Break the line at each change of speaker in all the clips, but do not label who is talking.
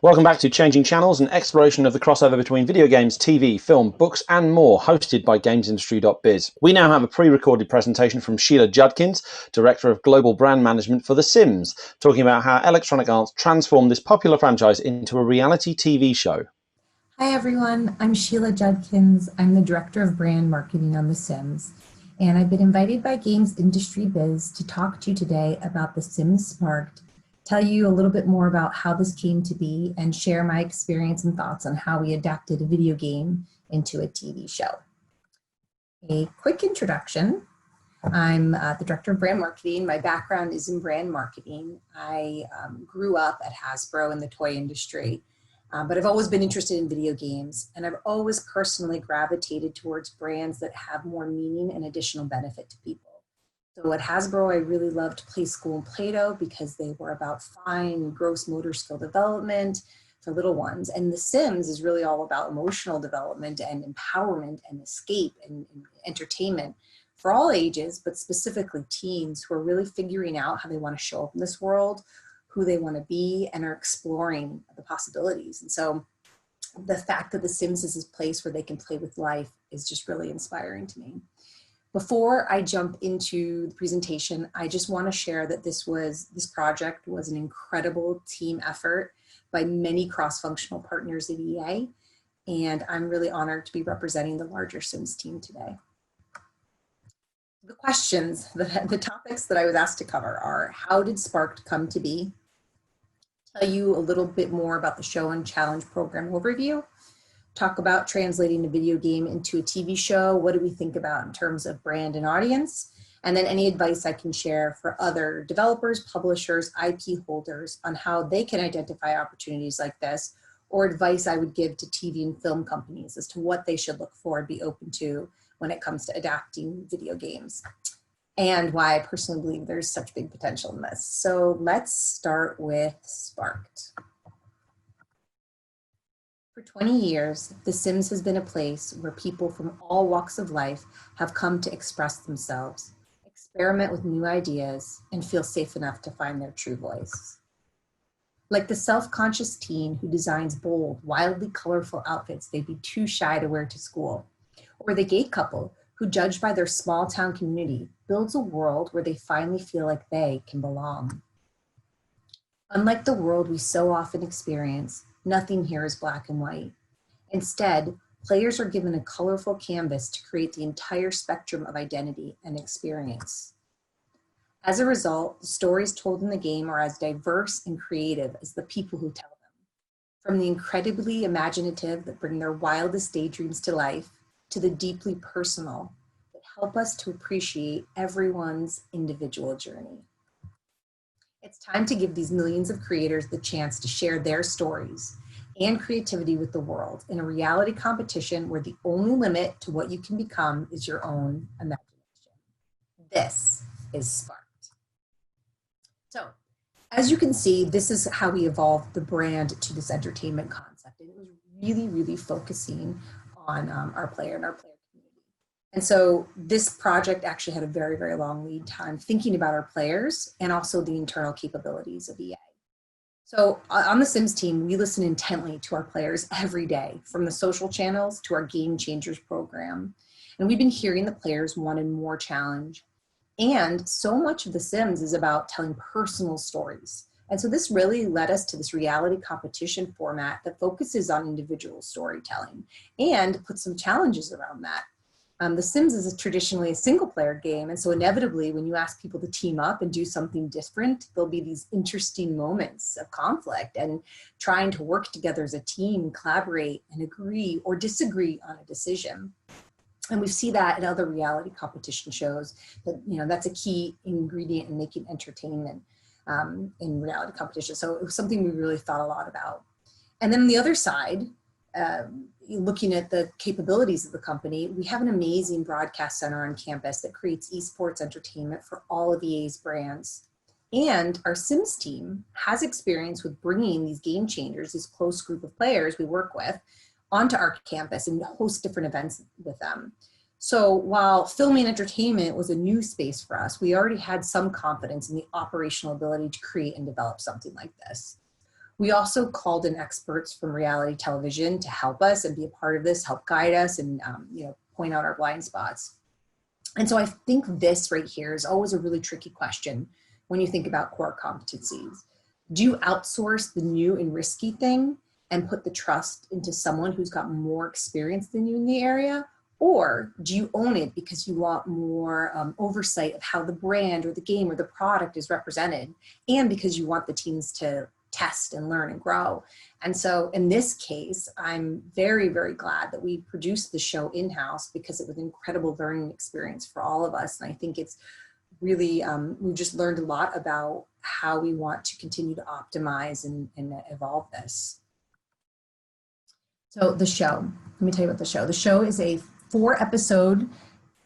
Welcome back to Changing Channels, an exploration of the crossover between video games, TV, film, books, and more, hosted by GamesIndustry.biz. We now have a pre-recorded presentation from Sheila Judkins, Director of Global Brand Management for The Sims, talking about how Electronic Arts transformed this popular franchise into a reality TV show.
Hi everyone, I'm Sheila Judkins. I'm the Director of Brand Marketing on The Sims, and I've been invited by GamesIndustry.biz to talk to you today about The Sims Sparked, tell you a little bit more about how this came to be, and share my experience and thoughts on how we adapted a video game into a TV show. A quick introduction. I'm the Director of Brand Marketing. My background is in brand marketing. I grew up at Hasbro in the toy industry. But I've always been interested in video games, and I've always personally gravitated towards brands that have more meaning and additional benefit to people. So at Hasbro, I really loved Play School and Play-Doh because they were about fine, gross motor skill development for little ones. And The Sims is really all about emotional development and empowerment and escape and entertainment for all ages, but specifically teens who are really figuring out how they want to show up in this world, who they want to be, and are exploring the possibilities. And so the fact that The Sims is this place where they can play with life is just really inspiring to me. Before I jump into the presentation, I just want to share that this project was an incredible team effort by many cross-functional partners at EA, and I'm really honored to be representing the larger Sims team today. The questions, the topics that I was asked to cover are: how did Sparked come to be? Tell you a little bit more about the show and challenge program overview, talk about translating a video game into a TV show, what do we think about in terms of brand and audience, and then any advice I can share for other developers, publishers, IP holders on how they can identify opportunities like this, or advice I would give to TV and film companies as to what they should look for and be open to when it comes to adapting video games, and why I personally believe there's such big potential in this. So let's start with Sparked. For 20 years, The Sims has been a place where people from all walks of life have come to express themselves, experiment with new ideas, and feel safe enough to find their true voice. Like the self-conscious teen who designs bold, wildly colorful outfits they'd be too shy to wear to school, or the gay couple who, judged by their small town community, builds a world where they finally feel like they can belong. Unlike the world we so often experience, nothing here is black and white. Instead, players are given a colorful canvas to create the entire spectrum of identity and experience. As a result, the stories told in the game are as diverse and creative as the people who tell them. From the incredibly imaginative that bring their wildest daydreams to life, to the deeply personal that help us to appreciate everyone's individual journey. It's time to give these millions of creators the chance to share their stories and creativity with the world in a reality competition where the only limit to what you can become is your own imagination. This is Sparked. So, as you can see, this is how we evolved the brand to this entertainment concept. And it was really, really focusing on our player and our player community. And so this project actually had a very, very long lead time thinking about our players and also the internal capabilities of EA. So on the Sims team, we listen intently to our players every day, from the social channels to our Game Changers program. And we've been hearing the players wanted more challenge. And so much of the Sims is about telling personal stories. And so this really led us to this reality competition format that focuses on individual storytelling and puts some challenges around that. The Sims is traditionally a single player game. And so inevitably, when you ask people to team up and do something different, there'll be these interesting moments of conflict and trying to work together as a team, collaborate and agree or disagree on a decision. And we see that in other reality competition shows that, that's a key ingredient in making entertainment in reality competition. So it was something we really thought a lot about. And then on the other side, looking at the capabilities of the company, we have an amazing broadcast center on campus that creates esports entertainment for all of EA's brands. And our Sims team has experience with bringing these game changers, this close group of players we work with, onto our campus and host different events with them. So while filming entertainment was a new space for us, we already had some confidence in the operational ability to create and develop something like this. We also called in experts from reality television to help us and be a part of this, help guide us and point out our blind spots. And so I think this right here is always a really tricky question when you think about core competencies. Do you outsource the new and risky thing and put the trust into someone who's got more experience than you in the area? Or do you own it because you want more oversight of how the brand or the game or the product is represented, and because you want the teams to test and learn and grow? And so in this case, I'm very, very glad that we produced the show in-house, because it was an incredible learning experience for all of us. And I think it's really, we've just learned a lot about how we want to continue to optimize and evolve this. So the show, let me tell you about the show. The show is a four episode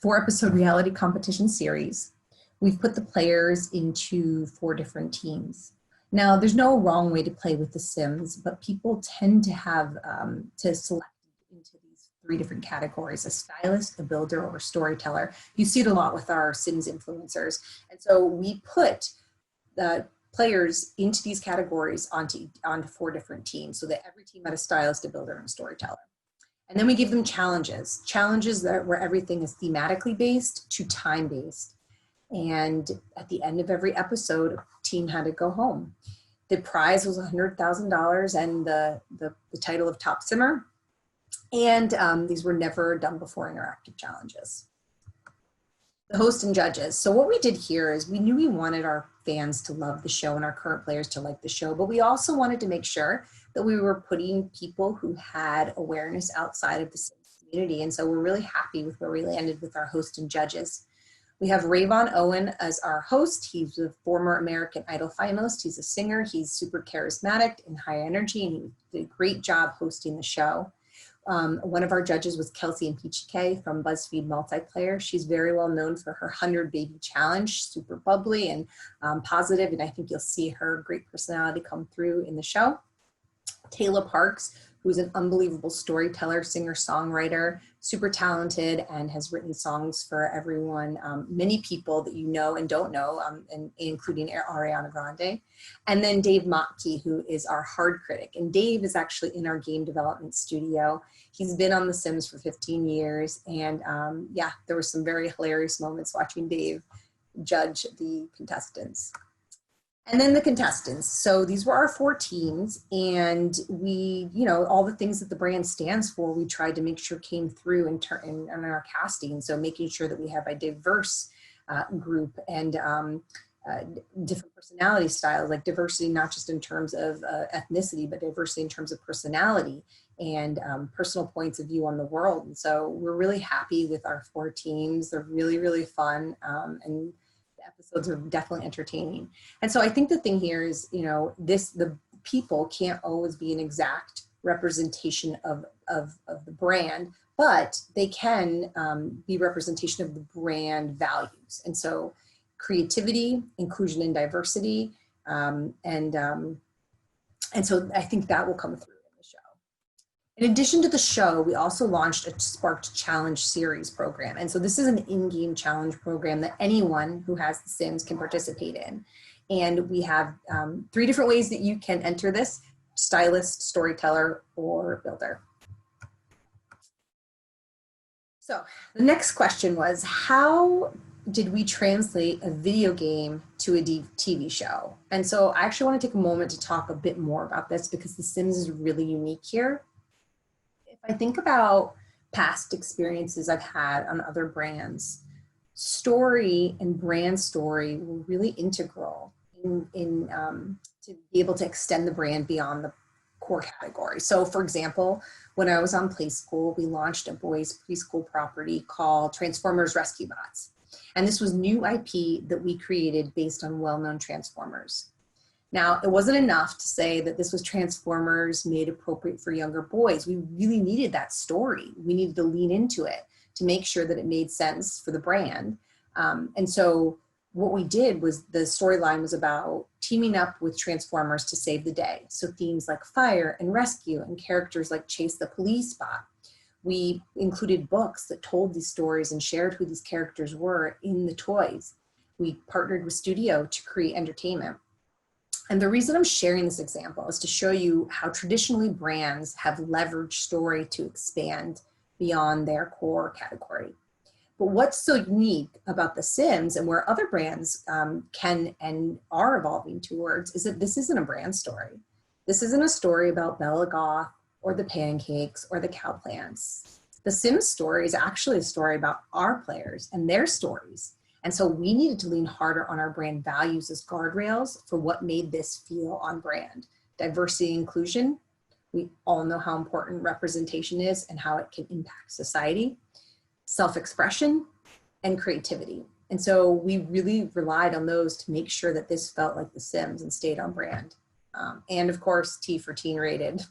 reality competition series. We've put the players into 4 different teams. Now, there's no wrong way to play with The Sims, but people tend to have to select into these 3 different categories: a stylist, a builder, or a storyteller. You see it a lot with our Sims influencers. And so we put the players into these categories onto 4 different teams, so that every team had a stylist, a builder, and a storyteller. And then we give them challenges where everything is thematically based to time-based. And at the end of every episode, a team had to go home. The prize was $100,000 and the title of Top Simmer. And these were never done before interactive challenges. The host and judges. So what we did here is we knew we wanted our fans to love the show and our current players to like the show, but we also wanted to make sure that we were putting people who had awareness outside of the Sims community. And so we're really happy with where we landed with our host and judges. We have Rayvon Owen as our host. He's a former American Idol finalist. He's a singer. He's super charismatic and high energy, and he did a great job hosting the show. One of our judges was Kelsey Impeachike from BuzzFeed Multiplayer. She's very well known for her 100 Baby Challenge, super bubbly and positive, and I think you'll see her great personality come through in the show. Taylor Parks, who's an unbelievable storyteller, singer, songwriter, super talented, and has written songs for everyone, many people that you know and don't know, and including Ariana Grande. And then Dave Motke, who is our hard critic. And Dave is actually in our game development studio. He's been on The Sims for 15 years. And yeah, there were some very hilarious moments watching Dave judge the contestants. And then the contestants. So these were our 4 teams, and we, all the things that the brand stands for, we tried to make sure came through in our casting. So making sure that we have a diverse group and different personality styles, like diversity, not just in terms of ethnicity, but diversity in terms of personality and personal points of view on the world. And so we're really happy with our 4 teams. They're really, really fun. And the episodes are definitely entertaining. And so I think the thing here is, the people can't always be an exact representation of the brand, but they can be representation of the brand values. And so creativity, inclusion, and diversity, and so I think that will come through in the show. In addition to the show, we also launched a Sparked Challenge series program. And so this is an in-game challenge program that anyone who has The Sims can participate in. And we have 3 different ways that you can enter this: stylist, storyteller, or builder. So the next question was, how did we translate a video game to a TV show? And so I actually want to take a moment to talk a bit more about this, because The Sims is really unique here. If I think about past experiences I've had on other brands, story and brand story were really integral in to be able to extend the brand beyond the core category. So for example, when I was on Play School, we launched a boys preschool property called Transformers Rescue Bots. And this was new IP that we created based on well-known Transformers. Now, it wasn't enough to say that this was Transformers made appropriate for younger boys. We really needed that story. We needed to lean into it to make sure that it made sense for the brand. And so what we did was, the storyline was about teaming up with Transformers to save the day. So themes like fire and rescue, and characters like Chase the Police Bot. We included books that told these stories and shared who these characters were in the toys. We partnered with studio to create entertainment. And the reason I'm sharing this example is to show you how traditionally brands have leveraged story to expand beyond their core category. But what's so unique about The Sims and where other brands can and are evolving towards is that this isn't a brand story. This isn't a story about Bella Goth or the pancakes or the cow plants. The Sims story is actually a story about our players and their stories. And so we needed to lean harder on our brand values as guardrails for what made this feel on brand. Diversity and inclusion. We all know how important representation is and how it can impact society. Self-expression and creativity. And so we really relied on those to make sure that this felt like The Sims and stayed on brand. And of course, T for teen rated.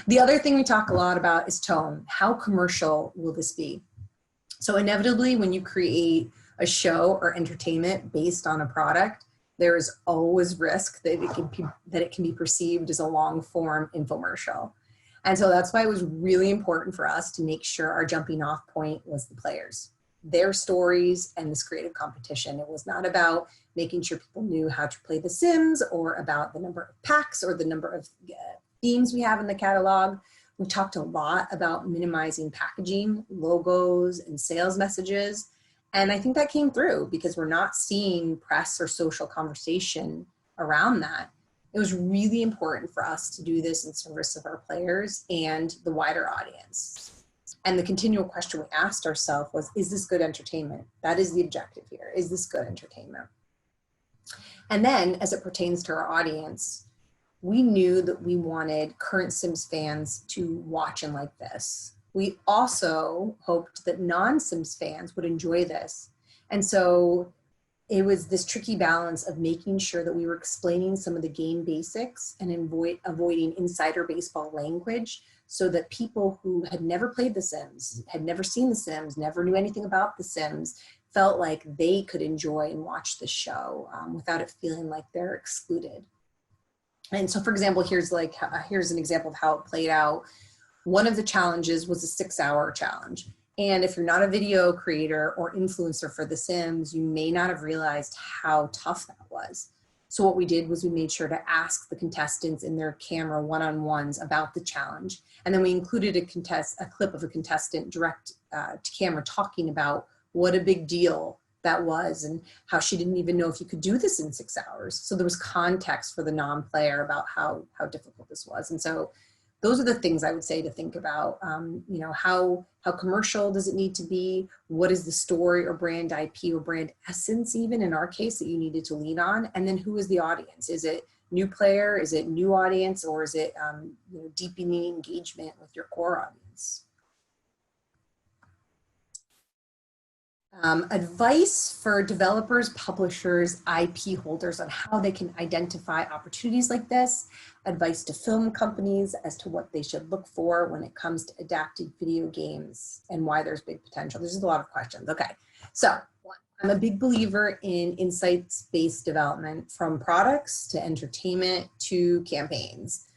The other thing we talk a lot about is tone. How commercial will this be? So inevitably, when you create a show or entertainment based on a product, there is always risk that it can be perceived as a long form infomercial. And so that's why it was really important for us to make sure our jumping off point was the players, their stories, and this creative competition. It was not about making sure people knew how to play The Sims or about the number of packs or the number of themes we have in the catalog. We talked a lot about minimizing packaging, logos, and sales messages. And I think that came through because we're not seeing press or social conversation around that. It was really important for us to do this in service of our players and the wider audience. And the continual question we asked ourselves was, is this good entertainment? That is the objective here. Is this good entertainment? And then as it pertains to our audience, we knew that we wanted current Sims fans to watch and like this. We also hoped that non-Sims fans would enjoy this. And so it was this tricky balance of making sure that we were explaining some of the game basics and avoiding insider baseball language so that people who had never played The Sims, had never seen The Sims, never knew anything about The Sims, felt like they could enjoy and watch the show without it feeling like they're excluded. And so, for example, here's an example of how it played out. One of the challenges was a 6-hour challenge. And if you're not a video creator or influencer for The Sims, you may not have realized how tough that was. So what we did was we made sure to ask the contestants in their camera one-on-ones about the challenge. And then we included a clip of a contestant direct to camera talking about what a big deal that was and how she didn't even know if you could do this in 6 hours. So there was context for the non-player about how difficult this was. And so those are the things I would say to think about. How commercial does it need to be? What is the story or brand IP or brand essence, even in our case, that you needed to lean on? And then who is the audience? Is it new player? Is it new audience? Or is it deepening engagement with your core audience? Advice for developers, publishers, IP holders on how they can identify opportunities like this. Advice to film companies as to what they should look for when it comes to adapted video games and why there's big potential. There's a lot of questions. Okay, so I'm a big believer in insights-based development, from products to entertainment to campaigns.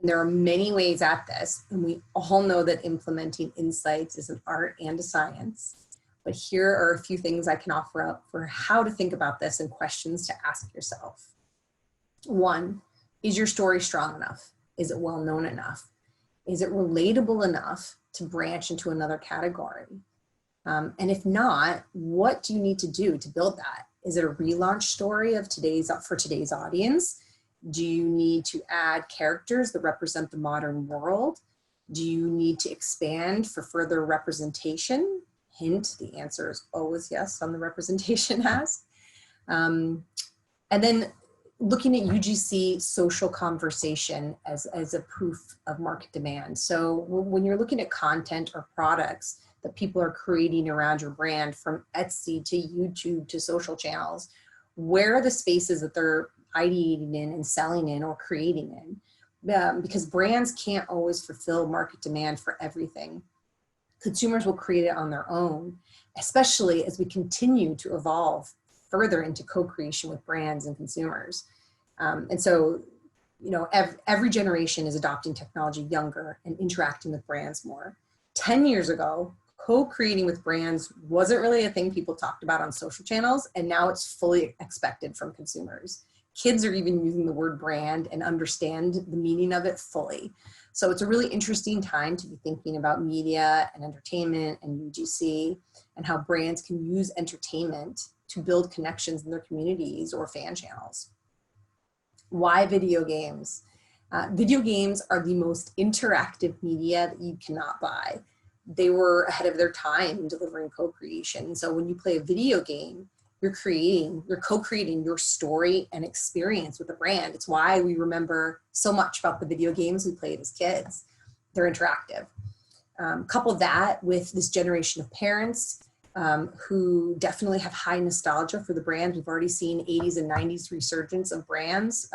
And there are many ways at this, and we all know that implementing insights is an art and a science. But here are a few things I can offer up for how to think about this and questions to ask yourself. 1, is your story strong enough? Is it well known enough? Is it relatable enough to branch into another category? And if not, what do you need to do to build that? Is it a relaunch story for today's audience? Do you need to add characters that represent the modern world? Do you need to expand for further representation? Hint, the answer is always yes on the representation ask. And then looking at UGC social conversation as a proof of market demand. So when you're looking at content or products that people are creating around your brand, from Etsy to YouTube to social channels, where are the spaces that they're ideating in and selling in or creating in? Because brands can't always fulfill market demand for everything. Consumers will create it on their own, especially as we continue to evolve further into co-creation with brands and consumers. And so, every generation is adopting technology younger and interacting with brands more. 10 years ago, co-creating with brands wasn't really a thing people talked about on social channels, and now it's fully expected from consumers. Kids are even using the word brand and understand the meaning of it fully. So it's a really interesting time to be thinking about media and entertainment and UGC and how brands can use entertainment to build connections in their communities or fan channels. Why video games? Video games are the most interactive media that you cannot buy. They were ahead of their time in delivering co-creation. So when you play a video game, you're co-creating your story and experience with the brand. It's why we remember so much about the video games we played as kids. They're interactive. Couple that with this generation of parents who definitely have high nostalgia for the brand. We've already seen 80s and 90s resurgence of brands.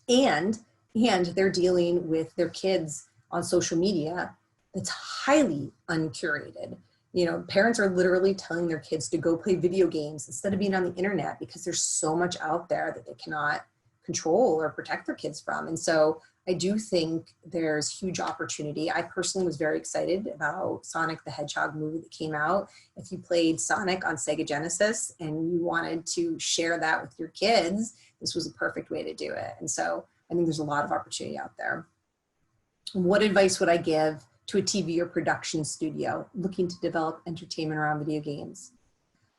And they're dealing with their kids on social media that's highly uncurated. You know, parents are literally telling their kids to go play video games instead of being on the internet because there's so much out there that they cannot control or protect their kids from. And so I do think there's huge opportunity. I personally was very excited about Sonic the Hedgehog movie that came out. If you played Sonic on Sega Genesis and you wanted to share that with your kids, this was a perfect way to do it. And so I think there's a lot of opportunity out there. What advice would I give to a TV or production studio looking to develop entertainment around video games?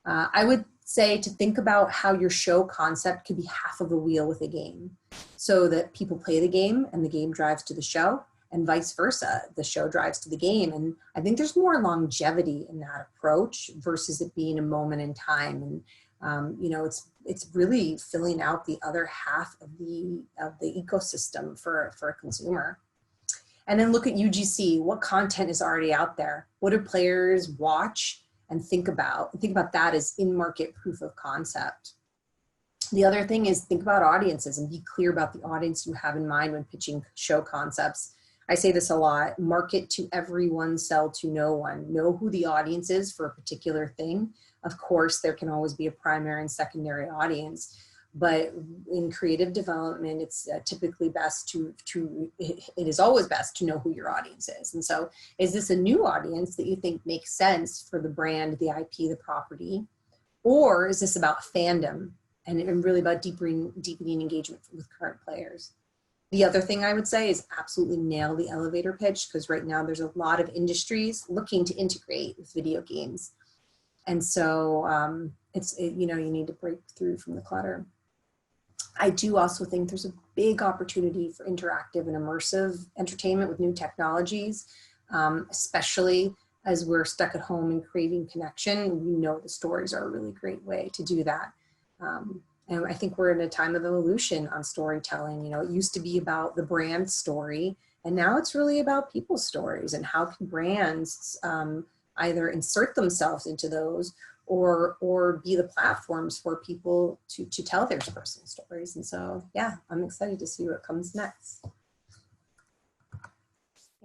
I would say to think about how your show concept could be half of a wheel with a game, so that people play the game and the game drives to the show, and vice versa. The show drives to the game. And I think there's more longevity in that approach versus it being a moment in time. And you know, it's really filling out the other half of the ecosystem for a consumer. And then look at UGC. What content is already out there? What do players watch and think about? And think about that as in-market proof of concept. The other thing is think about audiences and be clear about the audience you have in mind when pitching show concepts. I say this a lot: market to everyone, sell to no one. Know who the audience is for a particular thing. Of course, there can always be a primary and secondary audience, but in creative development, it's typically best it is always best to know who your audience is. And so is this a new audience that you think makes sense for the brand, the IP, the property? Or is this about fandom and really about deepening engagement with current players? The other thing I would say is absolutely nail the elevator pitch, because right now there's a lot of industries looking to integrate with video games. And so you need to break through from the clutter. I do also think there's a big opportunity for interactive and immersive entertainment with new technologies, especially as we're stuck at home and craving connection. We know the stories are a really great way to do that. And I think we're in a time of evolution on storytelling. You know, it used to be about the brand story, and now it's really about people's stories and how can brands either insert themselves into those or be the platforms for people to tell their personal stories. And so, yeah, I'm excited to see what comes next.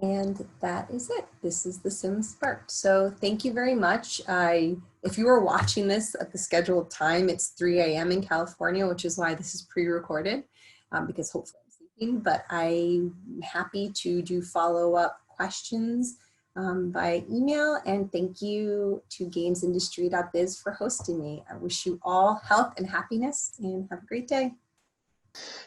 And that is it. This is The Sims Sparked. So thank you very much. If you are watching this at the scheduled time, it's 3 a.m. in California, which is why this is pre-recorded, because hopefully I'm sleeping. But I'm happy to do follow-up questions by email. And thank you to GamesIndustry.biz for hosting me. I wish you all health and happiness, and have a great day.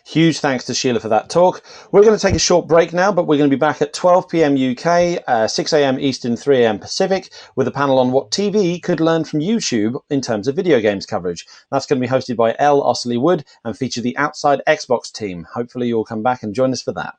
Huge thanks to Sheila for that talk. We're going to take a short break now, but we're going to be back at 12 p.m. UK, 6 a.m. Eastern, 3 a.m. Pacific, with a panel on what TV could learn from YouTube in terms of video games coverage. That's going to be hosted by Elle Ostley Wood and feature the Outside Xbox team. Hopefully you'll come back and join us for that.